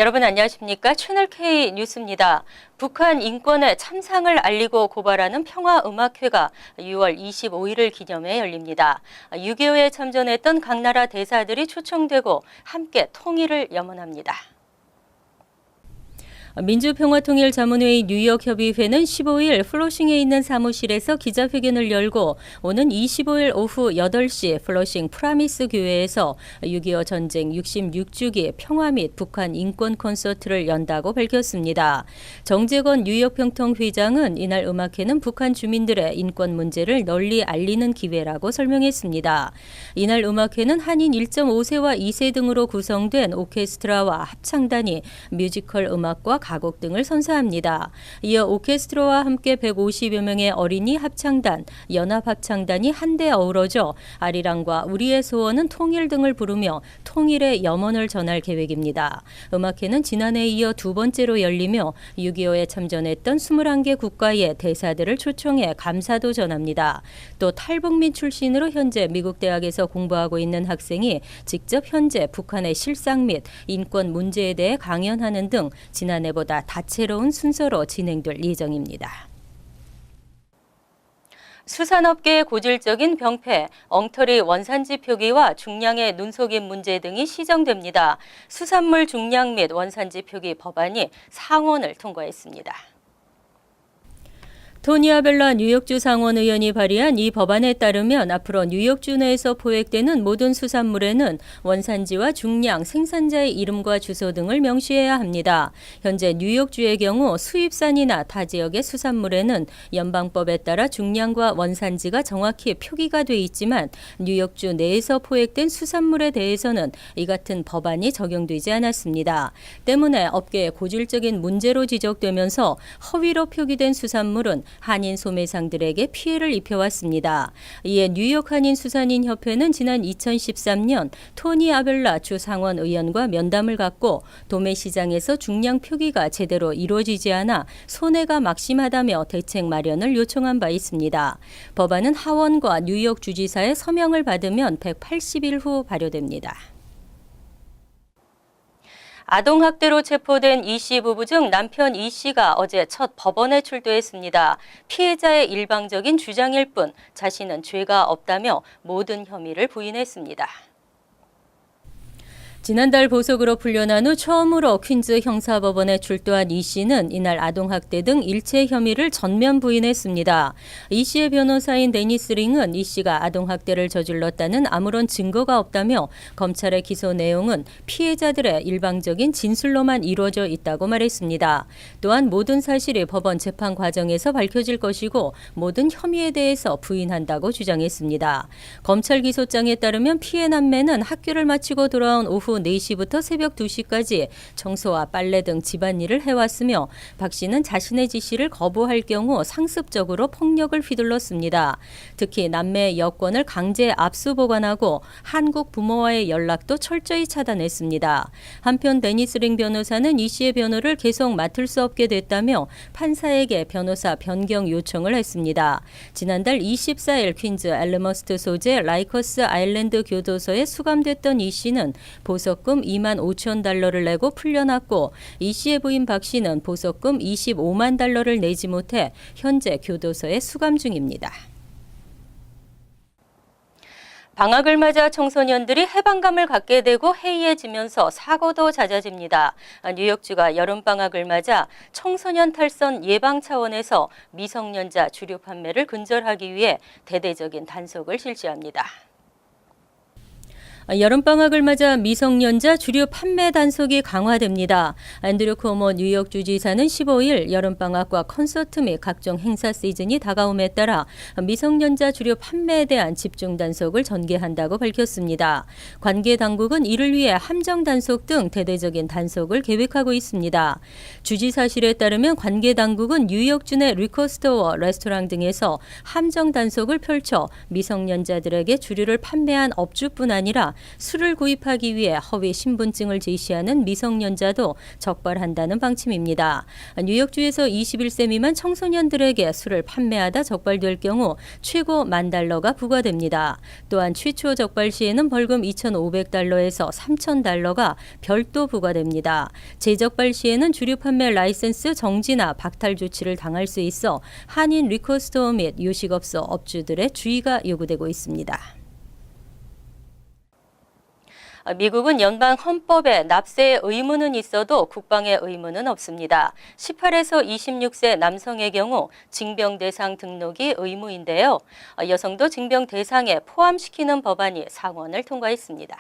여러분 안녕하십니까? 채널K 뉴스입니다. 북한 인권의 참상을 알리고 고발하는 평화음악회가 6월 25일을 기념해 열립니다. 6.25에 참전했던 각 나라 대사들이 초청되고 함께 통일을 염원합니다. 민주평화통일자문회의 뉴욕협의회는 15일 플러싱에 있는 사무실에서 기자회견을 열고 오는 25일 오후 8시 플러싱 프라미스 교회에서 6.25 전쟁 66주기 평화 및 북한 인권 콘서트를 연다고 밝혔습니다. 정재건 뉴욕평통회장은 이날 음악회는 북한 주민들의 인권 문제를 널리 알리는 기회라고 설명했습니다. 이날 음악회는 한인 1.5세와 2세 등으로 구성된 오케스트라와 합창단이 뮤지컬 음악과 가곡 등을 선사합니다. 이어 오케스트라와 함께 150여 명의 어린이 합창단, 연합합창단이 한데 어우러져 아리랑과 우리의 소원은 통일 등을 부르며 통일의 염원을 전할 계획입니다. 음악회는 지난해에 이어 두 번째로 열리며 6.25에 참전했던 21개 국가의 대사들을 초청해 감사도 전합니다. 또 탈북민 출신으로 현재 미국 대학에서 공부하고 있는 학생이 직접 현재 북한의 실상 및 인권 문제에 대해 강연하는 등 지난해보다 다채로운 순서로 진행될 예정입니다. 수산업계의 고질적인 병폐, 엉터리 원산지 표기와 중량의 눈속임 문제 등이 시정됩니다. 수산물 중량 및 원산지 표기 법안이 상원을 통과했습니다. 토니 아벨라 뉴욕주 상원의원이 발의한 이 법안에 따르면 앞으로 뉴욕주 내에서 포획되는 모든 수산물에는 원산지와 중량, 생산자의 이름과 주소 등을 명시해야 합니다. 현재 뉴욕주의 경우 수입산이나 타 지역의 수산물에는 연방법에 따라 중량과 원산지가 정확히 표기가 돼 있지만 뉴욕주 내에서 포획된 수산물에 대해서는 이 같은 법안이 적용되지 않았습니다. 때문에 업계의 고질적인 문제로 지적되면서 허위로 표기된 수산물은 한인 소매상들에게 피해를 입혀왔습니다. 이에 뉴욕 한인수산인협회는 지난 2013년 토니 아벨라 주 상원 의원과 면담을 갖고 도매시장에서 중량 표기가 제대로 이루어지지 않아 손해가 막심하다며 대책 마련을 요청한 바 있습니다. 법안은 하원과 뉴욕 주지사의 서명을 받으면 180일 후 발효됩니다. 아동학대로 체포된 이 씨 부부 중 남편 이 씨가 어제 첫 법원에 출두했습니다. 피해자의 일방적인 주장일 뿐 자신은 죄가 없다며 모든 혐의를 부인했습니다. 지난달 보석으로 풀려난 후 처음으로 퀸즈 형사법원에 출두한 이 씨는 이날 아동학대 등 일체 혐의를 전면 부인했습니다. 이 씨의 변호사인 데니스 링은 이 씨가 아동학대를 저질렀다는 아무런 증거가 없다며 검찰의 기소 내용은 피해자들의 일방적인 진술로만 이루어져 있다고 말했습니다. 또한 모든 사실이 법원 재판 과정에서 밝혀질 것이고 모든 혐의에 대해서 부인한다고 주장했습니다. 검찰 기소장에 따르면 피해 남매는 학교를 마치고 돌아온 오후 4시부터 새벽 2시까지 청소와 빨래 등 집안일을 해왔으며 박 씨는 자신의 지시를 거부할 경우 상습적으로 폭력을 휘둘렀습니다. 특히 남매의 여권을 강제 압수 보관하고 한국 부모와의 연락도 철저히 차단했습니다. 한편 데니스 링 변호사는 이 씨의 변호를 계속 맡을 수 없게 됐다며 판사에게 변호사 변경 요청을 했습니다. 지난달 24일 퀸즈 엘머스트 소재 라이커스 아일랜드 교도소에 수감됐던 이 씨는 보석금 2만 5천 달러를 내고 풀려났고 이 씨의 부인 박 씨는 보석금 25만 달러를 내지 못해 현재 교도소에 수감 중입니다. 방학을 맞아 청소년들이 해방감을 갖게 되고 해이해지면서 사고도 잦아집니다. 뉴욕주가 여름방학을 맞아 청소년 탈선 예방 차원에서 미성년자 주류 판매를 근절하기 위해 대대적인 단속을 실시합니다. 여름방학을 맞아 미성년자 주류 판매 단속이 강화됩니다. 앤드류 코모 뉴욕주지사는 15일 여름방학과 콘서트 및 각종 행사 시즌이 다가옴에 따라 미성년자 주류 판매에 대한 집중 단속을 전개한다고 밝혔습니다. 관계 당국은 이를 위해 함정 단속 등 대대적인 단속을 계획하고 있습니다. 주지사실에 따르면 관계 당국은 뉴욕주 내 리커스토어, 레스토랑 등에서 함정 단속을 펼쳐 미성년자들에게 주류를 판매한 업주뿐 아니라 술을 구입하기 위해 허위 신분증을 제시하는 미성년자도 적발한다는 방침입니다. 뉴욕주에서 21세 미만 청소년들에게 술을 판매하다 적발될 경우 최고 $10,000가 부과됩니다. 또한 최초 적발 시에는 벌금 $2,500에서 $3,000가 별도 부과됩니다. 재적발 시에는 주류 판매 라이센스 정지나 박탈 조치를 당할 수 있어 한인 리커스토어 및 요식업소 업주들의 주의가 요구되고 있습니다. 미국은 연방 헌법에 납세의 의무는 있어도 국방의 의무는 없습니다. 18에서 26세 남성의 경우 징병 대상 등록이 의무인데요. 여성도 징병 대상에 포함시키는 법안이 상원을 통과했습니다.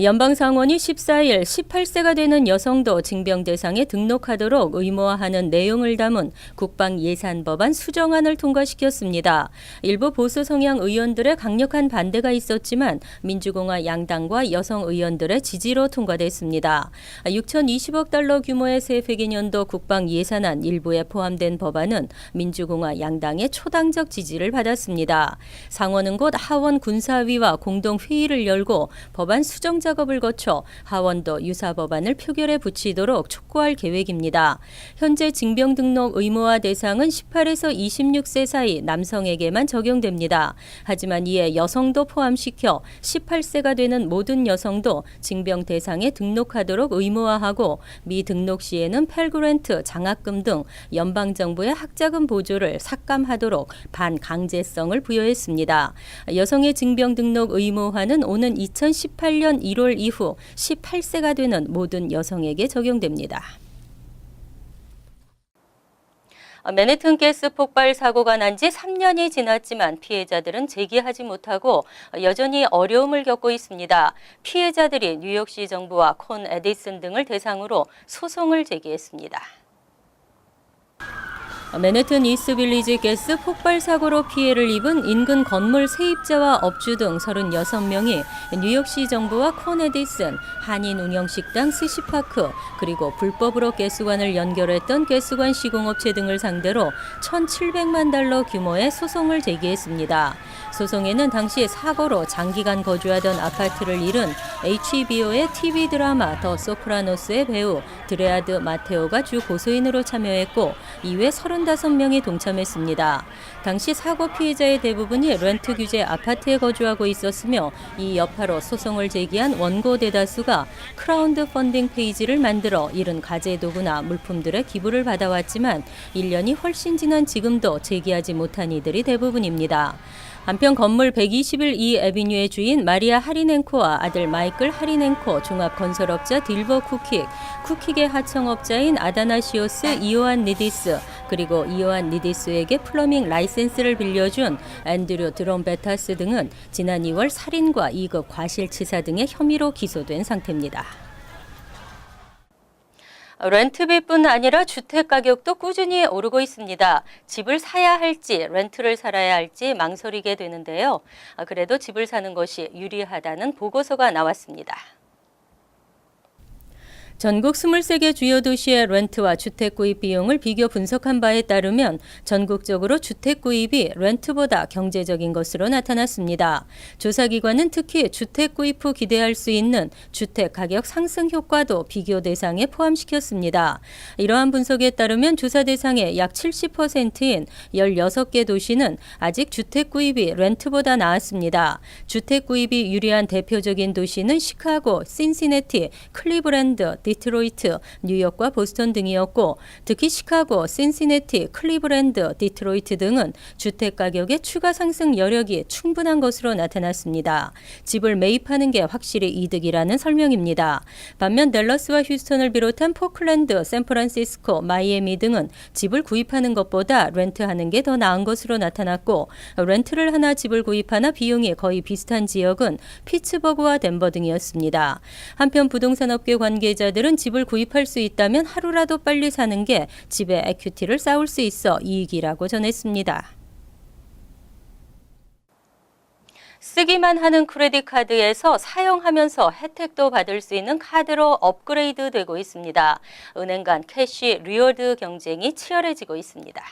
연방상원이 14일 18세가 되는 여성도 징병 대상에 등록하도록 의무화하는 내용을 담은 국방예산법안 수정안을 통과시켰습니다. 일부 보수 성향 의원들의 강력한 반대가 있었지만 민주공화 양당과 여성 의원들의 지지로 통과됐습니다. 6,020억 달러 규모의 새 회계년도 국방예산안 일부에 포함된 법안은 민주공화 양당의 초당적 지지를 받았습니다. 상원은 곧 하원 군사위와 공동회의를 열고 법안 수정 작업을 거쳐 하원도 유사 법안을 표결에 붙이도록 촉구할 계획입니다. 현재 징병 등록 의무화 대상은 18에서 26세 사이 남성에게만 적용됩니다. 하지만 이에 여성도 포함시켜 18세가 되는 모든 여성도 징병 대상에 등록하도록 의무화하고 미등록 시에는 펠그랜트, 장학금 등 연방정부의 학자금 보조를 삭감하도록 반강제성을 부여했습니다. 여성의 징병 등록 의무화는 오는 2018년 1월 이후 18세가 되는 모든 여성에게 적용됩니다. 맨해튼 가스 폭발 사고가 난 지 3년이 지났지만 피해자들은 재기하지 못하고 여전히 어려움을 겪고 있습니다. 피해자들이 뉴욕시 정부와 콘 에디슨 등을 대상으로 소송을 제기했습니다. 맨해튼 이스트빌리지 가스 폭발 사고로 피해를 입은 인근 건물 세입자와 업주 등 36명이 뉴욕시 정부와 콘 에디슨, 한인 운영식당 스시파크, 그리고 불법으로 가스관을 연결했던 가스관 시공업체 등을 상대로 $1,700만 규모의 소송을 제기했습니다. 소송에는 당시 사고로 장기간 거주하던 아파트를 잃은 HBO의 TV 드라마 더 소프라노스의 배우 드레아드 마테오가 주 고소인으로 참여했고 이외 35명이 동참했습니다. 당시 사고 피해자의 대부분이 렌트 규제 아파트에 거주하고 있었으며 이 여파로 소송을 제기한 원고 대다수가 크라우드 펀딩 페이지를 만들어 잃은 가재 도구나 물품들의 기부를 받아왔지만 1년이 훨씬 지난 지금도 제기하지 못한 이들이 대부분입니다. 한편 건물 121 이 애비뉴의 주인 마리아 하리넨코와 아들 마이클 하리넨코, 종합건설업자 딜버 쿠킥의 하청업자인 아다나시오스 이오안 니디스, 그리고 이오안 니디스에게 플러밍 라이센스를 빌려준 앤드류 드롬베타스 등은 지난 2월 살인과 2급 과실치사 등의 혐의로 기소된 상태입니다. 렌트비뿐 아니라 주택 가격도 꾸준히 오르고 있습니다. 집을 사야 할지 렌트를 살아야 할지 망설이게 되는데요. 그래도 집을 사는 것이 유리하다는 보고서가 나왔습니다. 전국 23개 주요 도시의 렌트와 주택 구입 비용을 비교 분석한 바에 따르면 전국적으로 주택 구입이 렌트보다 경제적인 것으로 나타났습니다. 조사기관은 특히 주택 구입 후 기대할 수 있는 주택 가격 상승 효과도 비교 대상에 포함시켰습니다. 이러한 분석에 따르면 조사 대상의 약 70%인 16개 도시는 아직 주택 구입이 렌트보다 나았습니다. 주택 구입이 유리한 대표적인 도시는 시카고, 신시내티, 클리브랜드, 디트로이트, 뉴욕과 보스턴 등이었고 특히 시카고, 신시내티, 클리브랜드, 디트로이트 등은 주택 가격의 추가 상승 여력이 충분한 것으로 나타났습니다. 집을 매입하는 게 확실히 이득이라는 설명입니다. 반면 댈러스와 휴스턴을 비롯한 포클랜드, 샌프란시스코, 마이애미 등은 집을 구입하는 것보다 렌트하는 게 더 나은 것으로 나타났고 렌트를 하나 집을 구입하나 비용이 거의 비슷한 지역은 피츠버그와 덴버 등이었습니다. 한편 부동산업계 관계자들은 집을 구입할 수 있다면 하루라도 빨리 사는 게 집의 에퀴티를 쌓을 수 있어 이익이라고 전했습니다. 쓰기만 하는 크레딧 카드에서 사용하면서 혜택도 받을 수 있는 카드로 업그레이드 되고 있습니다. 은행 간 캐시 리워드 경쟁이 치열해지고 있습니다.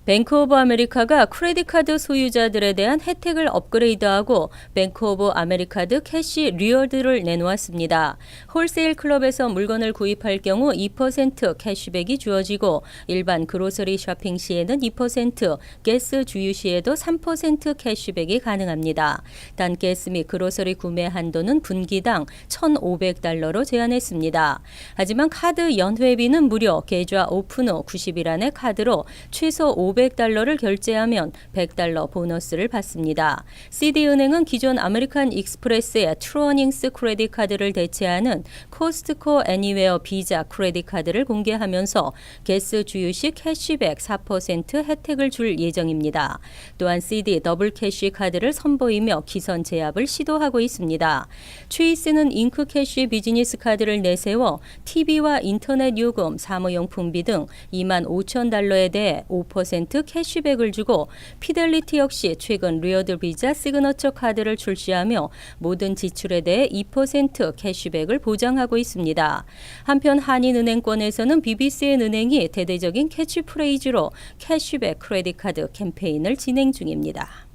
뱅크 오브 아메리카가 크레딧 카드 소유자들에 대한 혜택을 업그레이드하고 뱅크 오브 아메리카드 캐시 리워드를 내놓았습니다. 홀세일 클럽에서 물건을 구입할 경우 2% 캐시백이 주어지고 일반 그로서리 쇼핑 시에는 2%, 가스 주유 시에도 3% 캐시백이 가능합니다. 단 가스 및 그로서리 구매 한도는 분기당 $1,500로 제한했습니다. 하지만 카드 연회비는 무료 계좌 오픈 후 90일 안에 카드로 최소 $500를 결제하면 $100 보너스를 받습니다. CD은행은 기존 아메리칸 익스프레스의 트루어닝스 크레딧 카드를 대체하는 코스트코 애니웨어 비자 크레딧 카드를 공개하면서 가스 주유 시 캐시백 4% 혜택을 줄 예정입니다. 또한 CD 더블 캐시 카드를 선보이며 기선 제압을 시도하고 있습니다. 체이스는 잉크 캐시 비즈니스 카드를 내세워 TV와 인터넷 요금, 사무용품비 등 $25,000에 대해 5% 캐시백을 주고 피델리티 역시 최근 리워드 비자 시그너처 카드를 출시하며 모든 지출에 대해 2% 캐시백을 보장하고 있습니다. 한편 한인은행권에서는 BBC은행이 대대적인 캐치프레이즈로 캐시백 크레딧 카드 캠페인을 진행 중입니다.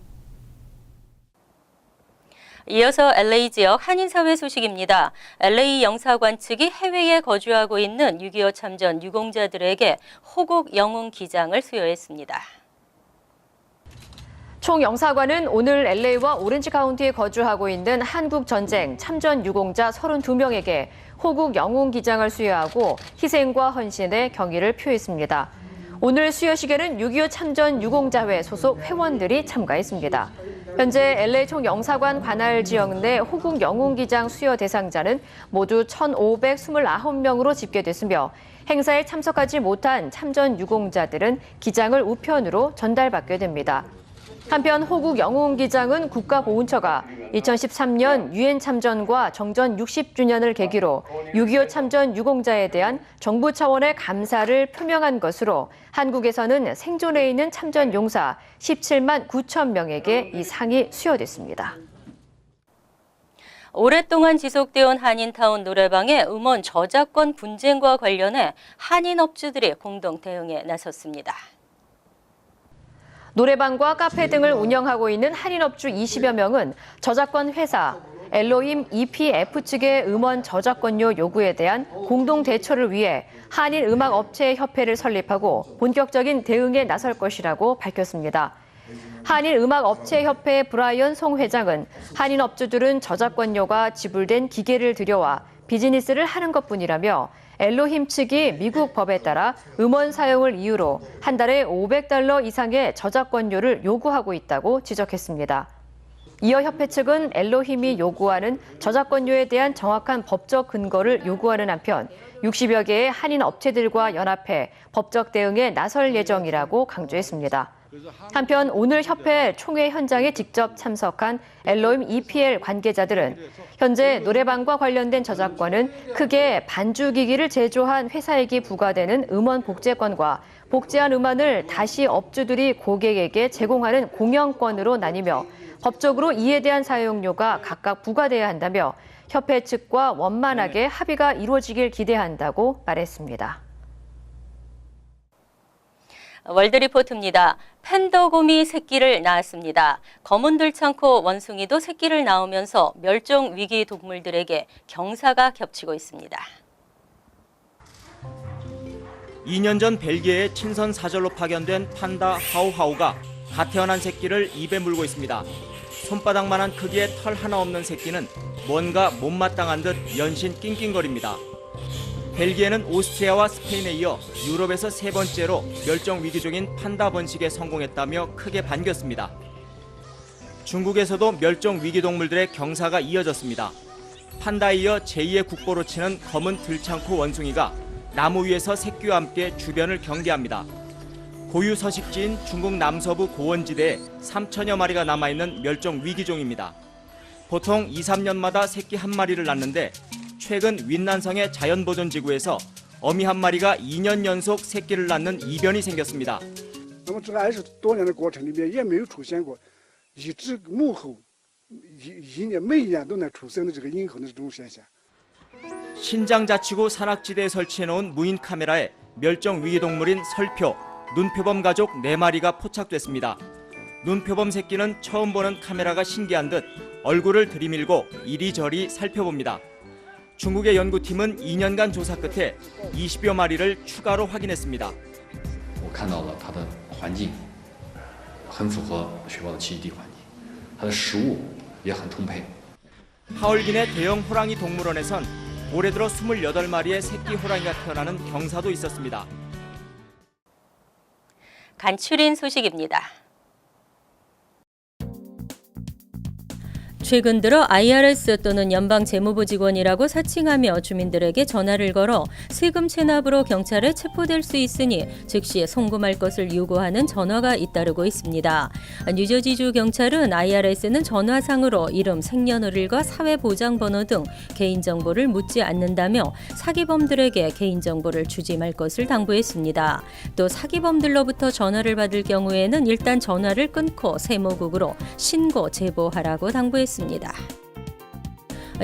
이어서 LA 지역 한인사회 소식입니다. LA 영사관 측이 해외에 거주하고 있는 6.25 참전 유공자들에게 호국 영웅 기장을 수여했습니다. 총영사관은 오늘 LA와 오렌지 카운티에 거주하고 있는 한국 전쟁 참전 유공자 32명에게 호국 영웅 기장을 수여하고 희생과 헌신의 경의를 표했습니다. 오늘 수여식에는 6.25 참전 유공자회 소속 회원들이 참가했습니다. 현재 LA 총영사관 관할 지역 내 호국 영웅기장 수여 대상자는 모두 1,529명으로 집계됐으며 행사에 참석하지 못한 참전 유공자들은 기장을 우편으로 전달받게 됩니다. 한편 호국 영웅기장은 국가보훈처가 2013년 유엔 참전과 정전 60주년을 계기로 6.25 참전 유공자에 대한 정부 차원의 감사를 표명한 것으로 한국에서는 생존해 있는 참전 용사 17만 9천 명에게 이 상이 수여됐습니다. 오랫동안 지속되어온 한인타운 노래방의 음원 저작권 분쟁과 관련해 한인 업주들이 공동 대응에 나섰습니다. 노래방과 카페 등을 운영하고 있는 한인업주 20여 명은 저작권 회사 엘로힘 EPF 측의 음원 저작권료 요구에 대한 공동 대처를 위해 한인음악업체협회를 설립하고 본격적인 대응에 나설 것이라고 밝혔습니다. 한인음악업체협회 브라이언 송 회장은 한인업주들은 저작권료가 지불된 기계를 들여와 비즈니스를 하는 것뿐이라며 엘로힘 측이 미국 법에 따라 음원 사용을 이유로 한 달에 $500 이상의 저작권료를 요구하고 있다고 지적했습니다. 이어 협회 측은 엘로힘이 요구하는 저작권료에 대한 정확한 법적 근거를 요구하는 한편 60여 개의 한인 업체들과 연합해 법적 대응에 나설 예정이라고 강조했습니다. 한편 오늘 협회 총회 현장에 직접 참석한 엘로힘 EPL 관계자들은 현재 노래방과 관련된 저작권은 크게 반주기기를 제조한 회사에게 부과되는 음원 복제권과 복제한 음원을 다시 업주들이 고객에게 제공하는 공영권으로 나뉘며 법적으로 이에 대한 사용료가 각각 부과돼야 한다며 협회 측과 원만하게 합의가 이루어지길 기대한다고 말했습니다. 월드리포트입니다. 팬더곰이 새끼를 낳았습니다. 검은 들창코 원숭이도 새끼를 낳으면서 멸종 위기 동물들에게 경사가 겹치고 있습니다. 2년 전 벨기에의 친선 사절로 파견된 판다 하우하우가 갓 태어난 새끼를 입에 물고 있습니다. 손바닥만한 크기의 털 하나 없는 새끼는 뭔가 못마땅한 듯 연신 낑낑거립니다. 벨기에는 오스트리아와 스페인에 이어 유럽에서 세 번째로 멸종 위기 중인 판다 번식에 성공했다며 크게 반겼습니다. 중국에서도 멸종 위기 동물들의 경사가 이어졌습니다. 판다에 이어 제2의 국보로 치는 검은 들창코 원숭이가 나무 위에서 새끼와 함께 주변을 경계합니다. 고유 서식지인 중국 남서부 고원지대에 3천여 마리가 남아있는 멸종 위기종입니다. 보통 2, 3년마다 새끼 한 마리를 낳는데 최근 윈난성의 자연보존지구에서 어미 한 마리가 2년 연속 새끼를 낳는 이변이 생겼습니다. 那么这个20多年的过程里面也没有出现过一只母猴一年每一年都能出生的这个婴猴的这种现象。 신장자치구 산악지대에 설치해놓은 무인 카메라에 멸종 위기동물인 설표, 눈표범 가족 4마리가 포착됐습니다. 눈표범 새끼는 처음 보는 카메라가 신기한 듯 얼굴을 들이밀고 이리저리 살펴봅니다. 중국의 연구팀은 2년간 조사 끝에 20여 마리를 추가로 확인했습니다. 我看到了它的环境很符合雪豹的栖息地环境，它的食物也很充沛。 하얼빈의 대형 호랑이 동물원에선 올해 들어 28마리의 새끼 호랑이가 태어나는 경사도 있었습니다. 간추린 소식입니다. 최근 들어 IRS 또는 연방재무부 직원이라고 사칭하며 주민들에게 전화를 걸어 세금 체납으로 경찰에 체포될 수 있으니 즉시 송금할 것을 요구하는 전화가 잇따르고 있습니다. 뉴저지주 경찰은 IRS는 전화상으로 이름, 생년월일과 사회보장번호 등 개인정보를 묻지 않는다며 사기범들에게 개인정보를 주지 말 것을 당부했습니다. 또 사기범들로부터 전화를 받을 경우에는 일단 전화를 끊고 세무국으로 신고, 제보하라고 당부했습니다.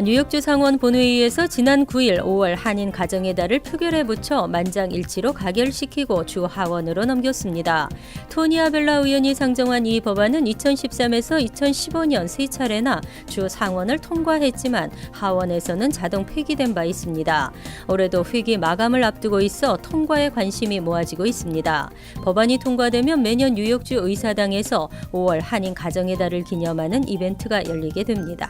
뉴욕주 상원 본회의에서 지난 9일 5월 한인 가정의 달을 표결에 붙여 만장일치로 가결시키고 주 하원으로 넘겼습니다. 토니 아벨라 의원이 상정한 이 법안은 2013에서 2015년 3차례나 주 상원을 통과했지만 하원에서는 자동 폐기된 바 있습니다. 올해도 회기 마감을 앞두고 있어 통과에 관심이 모아지고 있습니다. 법안이 통과되면 매년 뉴욕주 의사당에서 5월 한인 가정의 달을 기념하는 이벤트가 열리게 됩니다.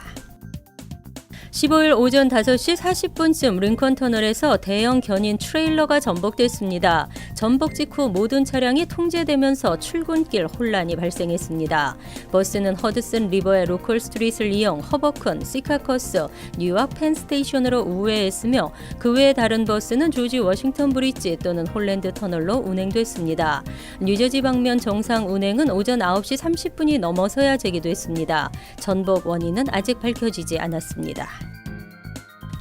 15일 오전 5시 40분쯤 링컨 터널에서 대형 견인 트레일러가 전복됐습니다. 전복 직후 모든 차량이 통제되면서 출근길 혼란이 발생했습니다. 버스는 허드슨 리버의 로컬 스트릿을 이용 허버큰, 시카커스, 뉴욕 펜스테이션으로 우회했으며 그 외의 다른 버스는 조지 워싱턴 브리지 또는 홀랜드 터널로 운행됐습니다. 뉴저지 방면 정상 운행은 오전 9시 30분이 넘어서야 재개됐습니다. 전복 원인은 아직 밝혀지지 않았습니다.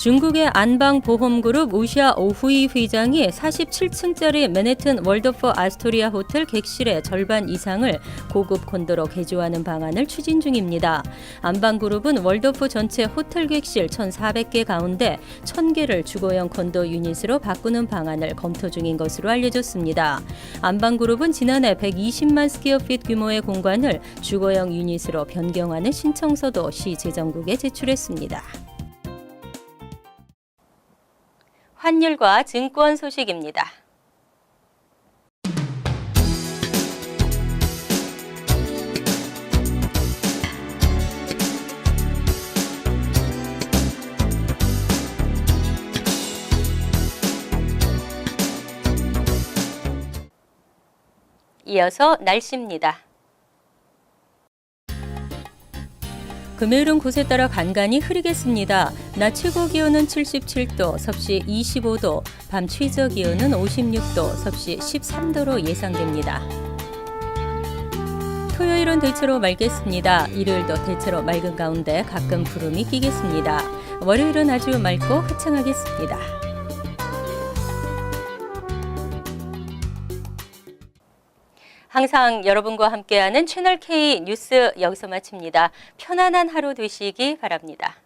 중국의 안방보험그룹 우샤 오후이 회장이 47층짜리 맨해튼 월더포 아스토리아 호텔 객실의 절반 이상을 고급 콘도로 개조하는 방안을 추진 중입니다. 안방그룹은 월더포 전체 호텔 객실 1,400개 가운데 1,000개를 주거용 콘도 유닛으로 바꾸는 방안을 검토 중인 것으로 알려졌습니다. 안방그룹은 지난해 120만 스퀘어핏 규모의 공간을 주거용 유닛으로 변경하는 신청서도 시 재정국에 제출했습니다. 환율과 증권 소식입니다. 이어서 날씨입니다. 금요일은 곳에 따라 간간히 흐리겠습니다. 낮 최고 기온은 77도, 섭씨 25도, 밤 최저 기온은 56도, 섭씨 13도로 예상됩니다. 토요일은 대체로 맑겠습니다. 일요일도 대체로 맑은 가운데 가끔 구름이 끼겠습니다. 월요일은 아주 맑고 화창하겠습니다. 항상 여러분과 함께하는 채널K 뉴스 여기서 마칩니다. 편안한 하루 되시기 바랍니다.